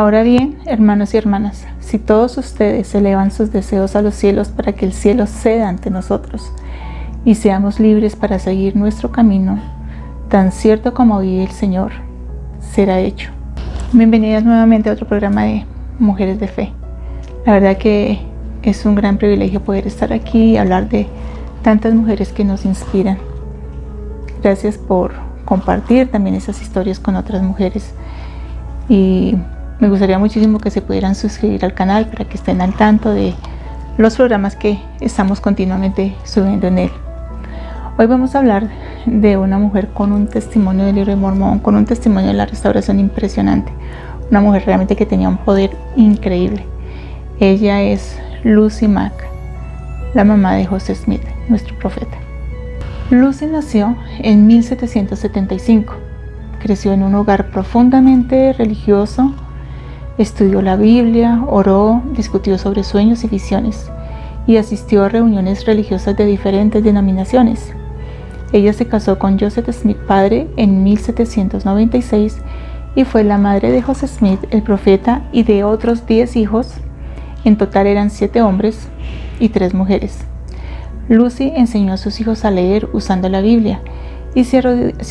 Ahora bien, hermanos y hermanas, si todos ustedes elevan sus deseos a los cielos para que el cielo ceda ante nosotros y seamos libres para seguir nuestro camino, tan cierto como vive el Señor, será hecho. Bienvenidas nuevamente a otro programa de Mujeres de Fe. La verdad que es un gran privilegio poder estar aquí y hablar de tantas mujeres que nos inspiran. Gracias por compartir también esas historias con otras mujeres. Y me gustaría muchísimo que se pudieran suscribir al canal para que estén al tanto de los programas que estamos continuamente subiendo en él. Hoy vamos a hablar de una mujer con un testimonio del libro de Mormón, con un testimonio de la restauración impresionante. Una mujer realmente que tenía un poder increíble. Ella es Lucy Mack, la mamá de Joseph Smith, nuestro profeta. Lucy nació en 1775. Creció en un hogar profundamente religioso. Estudió la Biblia, oró, discutió sobre sueños y visiones y asistió a reuniones religiosas de diferentes denominaciones. Ella se casó con Joseph Smith padre en 1796 y fue la madre de Joseph Smith, el profeta, y de otros 10 hijos. En total eran 7 hombres y 3 mujeres. Lucy enseñó a sus hijos a leer usando la Biblia y se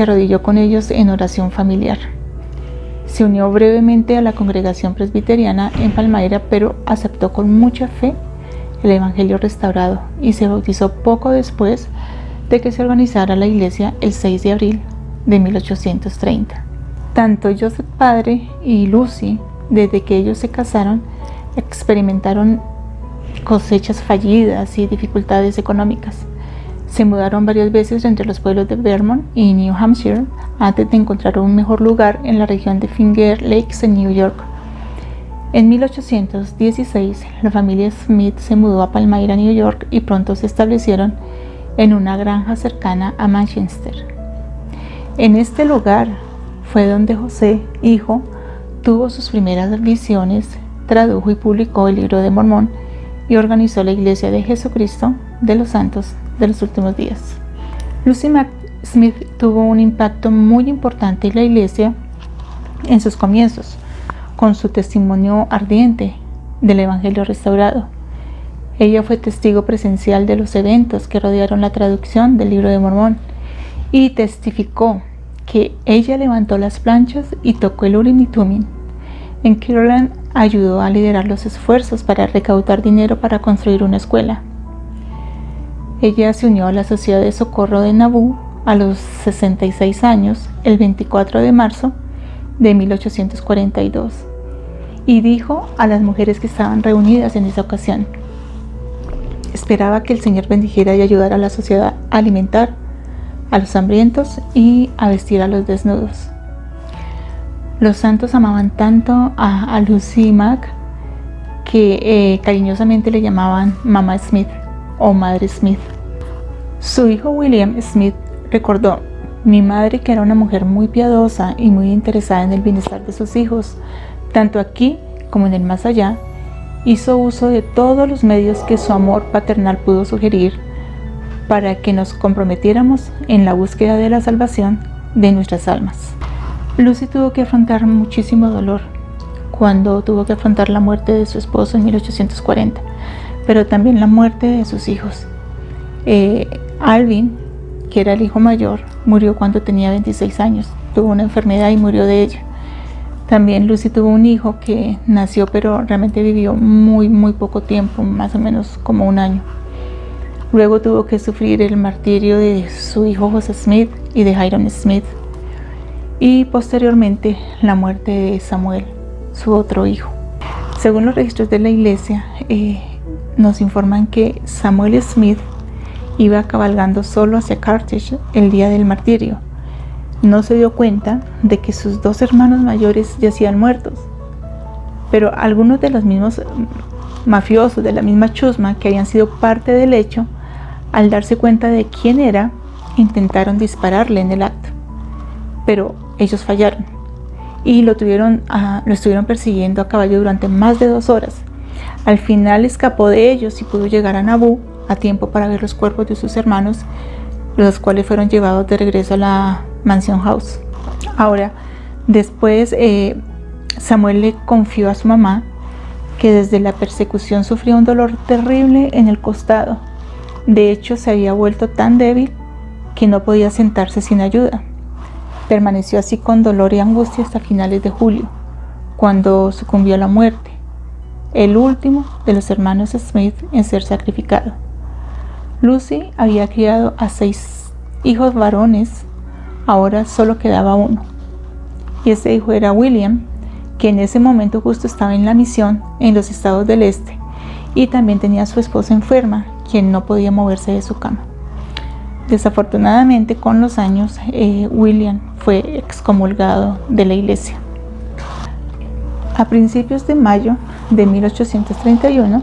arrodilló con ellos en oración familiar. Se unió brevemente a la congregación presbiteriana en Palmyra, pero aceptó con mucha fe el Evangelio restaurado y se bautizó poco después de que se organizara la iglesia el 6 de abril de 1830. Tanto Joseph padre y Lucy, desde que ellos se casaron, experimentaron cosechas fallidas y dificultades económicas. Se mudaron varias veces entre los pueblos de Vermont y New Hampshire antes de encontrar un mejor lugar en la región de Finger Lakes en New York. En 1816, la familia Smith se mudó a Palmyra, New York, y pronto se establecieron en una granja cercana a Manchester. En este lugar fue donde José, hijo, tuvo sus primeras visiones, tradujo y publicó el libro de Mormón y organizó la Iglesia de Jesucristo de los Santos de los Últimos Días. Lucy Mack Smith tuvo un impacto muy importante en la iglesia en sus comienzos, con su testimonio ardiente del Evangelio restaurado. Ella fue testigo presencial de los eventos que rodearon la traducción del libro de Mormón y testificó que ella levantó las planchas y tocó el Urim y Tumim. En Kirtland ayudó a liderar los esfuerzos para recaudar dinero para construir una escuela. Ella se unió a la Sociedad de Socorro de Nauvoo a los 66 años, el 24 de marzo de 1842, y dijo a las mujeres que estaban reunidas en esa ocasión: esperaba que el Señor bendijera y ayudara a la sociedad a alimentar a los hambrientos y a vestir a los desnudos. Los santos amaban tanto a Lucy Mack que cariñosamente le llamaban Mamá Smith o Madre Smith. Su hijo William Smith recordó: mi madre, que era una mujer muy piadosa y muy interesada en el bienestar de sus hijos, tanto aquí como en el más allá, hizo uso de todos los medios que su amor paternal pudo sugerir para que nos comprometiéramos en la búsqueda de la salvación de nuestras almas. Lucy tuvo que afrontar muchísimo dolor cuando tuvo que afrontar la muerte de su esposo en 1840, pero también la muerte de sus hijos. Alvin, que era el hijo mayor, murió cuando tenía 26 años. Tuvo una enfermedad y murió de ella. También Lucy tuvo un hijo que nació, pero realmente vivió muy poco tiempo, más o menos como un año. Luego tuvo que sufrir el martirio de su hijo Joseph Smith y de Hyrum Smith, y posteriormente la muerte de Samuel, su otro hijo. Según los registros de la iglesia, nos informan que Samuel Smith iba cabalgando solo hacia Carthage el día del martirio. No se dio cuenta de que sus 2 hermanos mayores yacían muertos, pero algunos de los mismos mafiosos de la misma chusma que habían sido parte del hecho, al darse cuenta de quién era, intentaron dispararle en el acto, pero ellos fallaron y lo estuvieron persiguiendo a caballo durante más de 2 horas. Al final escapó de ellos y pudo llegar a Nauvoo a tiempo para ver los cuerpos de sus hermanos, los cuales fueron llevados de regreso a la Mansion House. Ahora, después Samuel le confió a su mamá que desde la persecución sufría un dolor terrible en el costado. De hecho, se había vuelto tan débil que no podía sentarse sin ayuda. Permaneció así con dolor y angustia hasta finales de julio, cuando sucumbió a la muerte, el último de los hermanos Smith en ser sacrificado. Lucy había criado a 6 hijos varones, ahora solo quedaba uno. Y ese hijo era William, que en ese momento justo estaba en la misión en los estados del este, y también tenía a su esposa enferma, quien no podía moverse de su cama. Desafortunadamente, con los años, William fue excomulgado de la iglesia. A principios de mayo de 1831,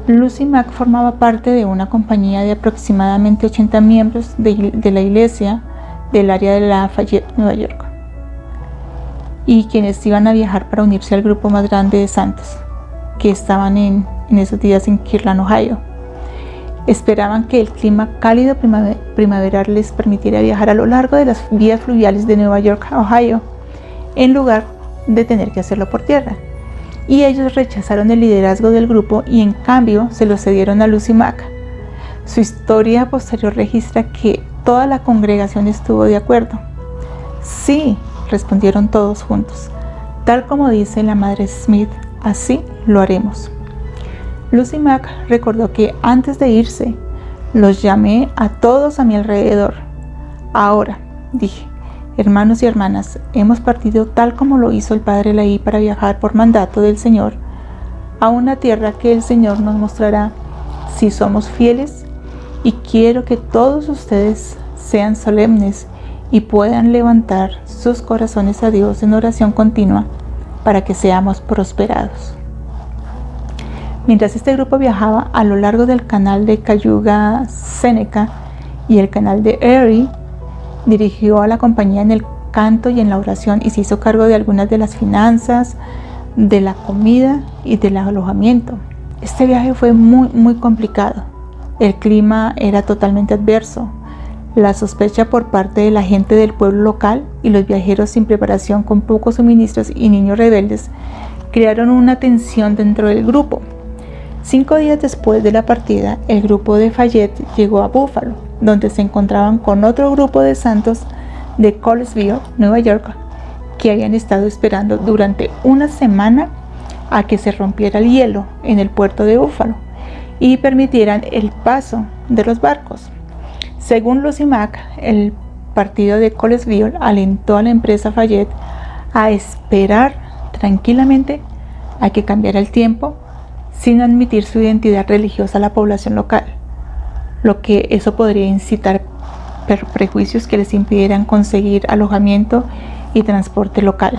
Lucy Mack formaba parte de una compañía de aproximadamente 80 miembros de la iglesia del área de Lafayette, Nueva York, y quienes iban a viajar para unirse al grupo más grande de santos que estaban en esos días en Kirtland, Ohio. Esperaban que el clima cálido primaveral les permitiera viajar a lo largo de las vías fluviales de Nueva York a Ohio, en lugar de tener que hacerlo por tierra. Y ellos rechazaron el liderazgo del grupo y en cambio se lo cedieron a Lucy Mack. Su historia posterior registra que toda la congregación estuvo de acuerdo. Sí, respondieron todos juntos. Tal como dice la madre Smith, así lo haremos. Lucy Mack recordó que antes de irse, los llamé a todos a mi alrededor. Ahora, dije, hermanos y hermanas, hemos partido tal como lo hizo el padre Leí para viajar por mandato del Señor a una tierra que el Señor nos mostrará si somos fieles, y quiero que todos ustedes sean solemnes y puedan levantar sus corazones a Dios en oración continua para que seamos prosperados. Mientras este grupo viajaba a lo largo del canal de Cayuga Seneca y el canal de Erie, dirigió a la compañía en el canto y en la oración y se hizo cargo de algunas de las finanzas, de la comida y del alojamiento. Este viaje fue muy complicado. El clima era totalmente adverso. La sospecha por parte de la gente del pueblo local y los viajeros sin preparación, con pocos suministros y niños rebeldes, crearon una tensión dentro del grupo. 5 días después de la partida, el grupo de Fayette llegó a Buffalo, donde se encontraban con otro grupo de santos de Colesville, Nueva York, que habían estado esperando durante una semana a que se rompiera el hielo en el puerto de Buffalo y permitieran el paso de los barcos. Según Lucy Mack, el partido de Colesville alentó a la empresa Fayette a esperar tranquilamente a que cambiara el tiempo sin admitir su identidad religiosa a la población local, lo que eso podría incitar prejuicios que les impidieran conseguir alojamiento y transporte local.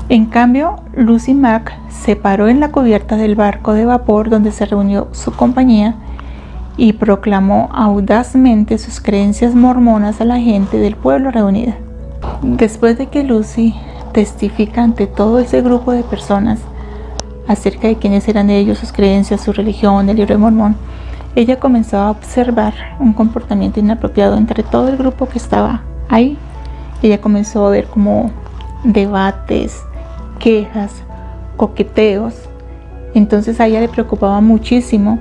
En cambio, Lucy Mack se paró en la cubierta del barco de vapor donde se reunió su compañía y proclamó audazmente sus creencias mormonas a la gente del pueblo reunida. Después de que Lucy testifica ante todo ese grupo de personas acerca de quiénes eran ellos, sus creencias, su religión, el libro de Mormón, ella comenzó a observar un comportamiento inapropiado entre todo el grupo que estaba ahí. Ella comenzó a ver como debates, quejas, coqueteos. Entonces a ella le preocupaba muchísimo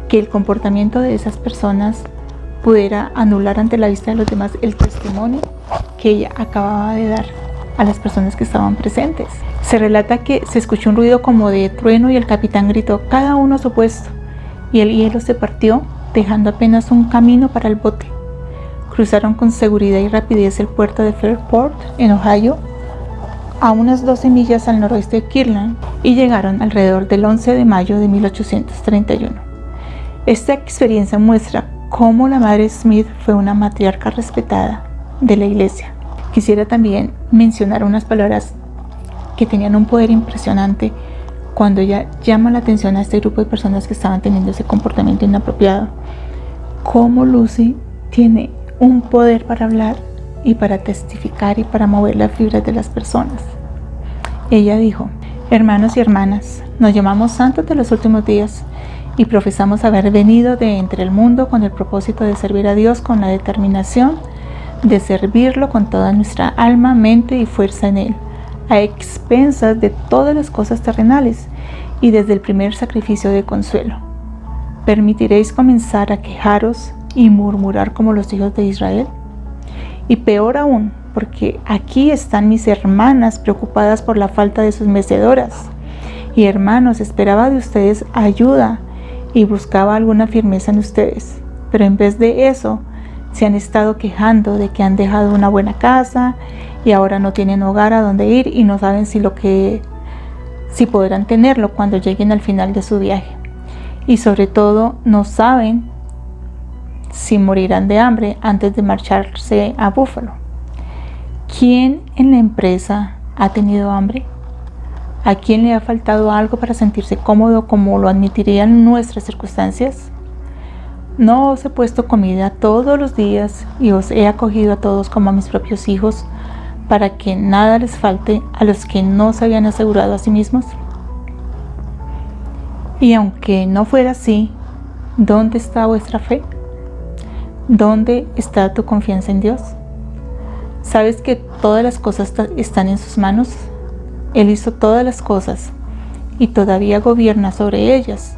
que el comportamiento de esas personas pudiera anular ante la vista de los demás el testimonio que ella acababa de dar a las personas que estaban presentes. Se relata que se escuchó un ruido como de trueno y el capitán gritó: cada uno a su puesto, y el hielo se partió, dejando apenas un camino para el bote. Cruzaron con seguridad y rapidez el puerto de Fairport, en Ohio, a unas 12 millas al noroeste de Kirtland, y llegaron alrededor del 11 de mayo de 1831. Esta experiencia muestra cómo la madre Smith fue una matriarca respetada de la iglesia. Quisiera también mencionar unas palabras que tenían un poder impresionante cuando ella llama la atención a este grupo de personas que estaban teniendo ese comportamiento inapropiado. Cómo Lucy tiene un poder para hablar y para testificar y para mover las fibras de las personas. Ella dijo: hermanos y hermanas, nos llamamos santos de los últimos días y profesamos haber venido de entre el mundo con el propósito de servir a Dios con la determinación de servirlo con toda nuestra alma, mente y fuerza en Él, a expensas de todas las cosas terrenales y desde el primer sacrificio de consuelo. ¿Permitiréis comenzar a quejaros y murmurar como los hijos de Israel? Y peor aún, porque aquí están mis hermanas preocupadas por la falta de sus mecedoras. Y hermanos, esperaba de ustedes ayuda y buscaba alguna firmeza en ustedes. Pero en vez de eso, se han estado quejando de que han dejado una buena casa y ahora no tienen hogar a donde ir y no saben si podrán tenerlo cuando lleguen al final de su viaje. Y sobre todo, no saben si morirán de hambre antes de marcharse a Búfalo. ¿Quién en la empresa ha tenido hambre? ¿A quién le ha faltado algo para sentirse cómodo como lo admitirían nuestras circunstancias? No os he puesto comida todos los días y os he acogido a todos como a mis propios hijos para que nada les falte a los que no se habían asegurado a sí mismos. Y aunque no fuera así, ¿dónde está vuestra fe? ¿Dónde está tu confianza en Dios? ¿Sabes que todas las cosas están en sus manos? Él hizo todas las cosas y todavía gobierna sobre ellas.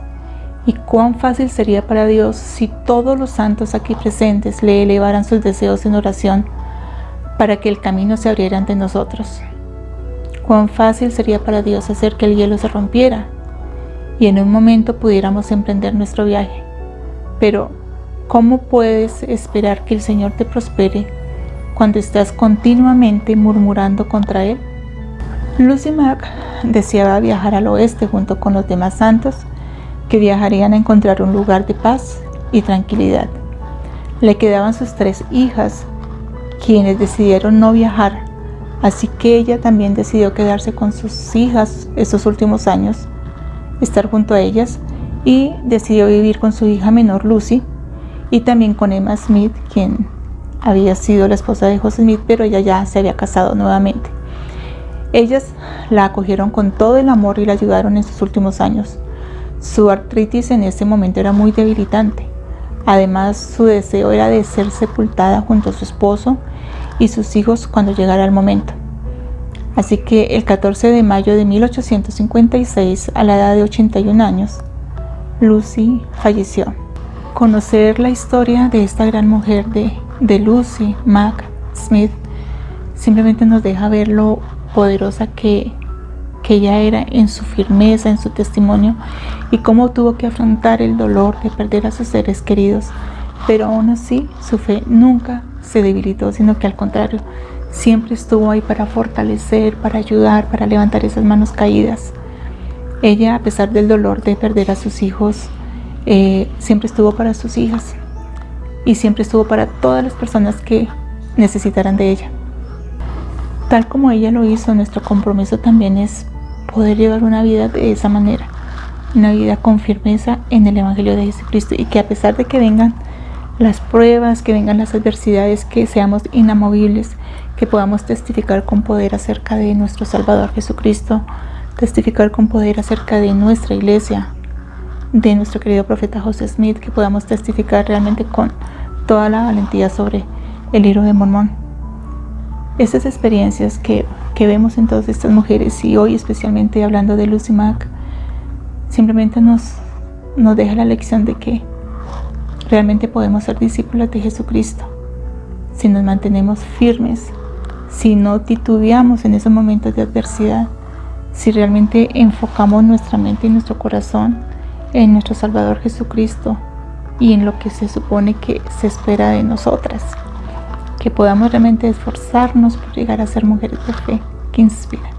¿Y cuán fácil sería para Dios si todos los santos aquí presentes le elevaran sus deseos en oración para que el camino se abriera ante nosotros? ¿Cuán fácil sería para Dios hacer que el hielo se rompiera y en un momento pudiéramos emprender nuestro viaje? Pero, ¿cómo puedes esperar que el Señor te prospere cuando estás continuamente murmurando contra Él? Lucy Mack deseaba viajar al oeste junto con los demás santos que viajarían a encontrar un lugar de paz y tranquilidad. Le quedaban sus 3 hijas, quienes decidieron no viajar, así que ella también decidió quedarse con sus hijas esos últimos años, estar junto a ellas, y decidió vivir con su hija menor Lucy y también con Emma Smith, quien había sido la esposa de José Smith, pero ella ya se había casado nuevamente. Ellas la acogieron con todo el amor y la ayudaron en sus últimos años. Su artritis en ese momento era muy debilitante. Además, su deseo era de ser sepultada junto a su esposo y sus hijos cuando llegara el momento. Así que el 14 de mayo de 1856, a la edad de 81 años, Lucy falleció. Conocer la historia de esta gran mujer de Lucy Mack Smith simplemente nos deja ver lo poderosa que ella era en su firmeza, en su testimonio, y cómo tuvo que afrontar el dolor de perder a sus seres queridos, pero aún así su fe nunca se debilitó, sino que al contrario, siempre estuvo ahí para fortalecer, para ayudar, para levantar esas manos caídas. Ella, a pesar del dolor de perder a sus hijos, siempre estuvo para sus hijas y siempre estuvo para todas las personas que necesitaran de ella. Tal como ella lo hizo, nuestro compromiso también es poder llevar una vida de esa manera, una vida con firmeza en el Evangelio de Jesucristo, y que a pesar de que vengan las pruebas, que vengan las adversidades, que seamos inamovibles, que podamos testificar con poder acerca de nuestro Salvador Jesucristo, testificar con poder acerca de nuestra iglesia, de nuestro querido profeta José Smith, que podamos testificar realmente con toda la valentía sobre el libro de Mormón. Estas experiencias que vemos en todas estas mujeres, y hoy especialmente hablando de Lucy Mack, simplemente nos deja la lección de que realmente podemos ser discípulos de Jesucristo si nos mantenemos firmes, si no titubeamos en esos momentos de adversidad, si realmente enfocamos nuestra mente y nuestro corazón en nuestro Salvador Jesucristo y en lo que se supone que se espera de nosotras, que podamos realmente esforzarnos por llegar a ser mujeres de fe que inspiran.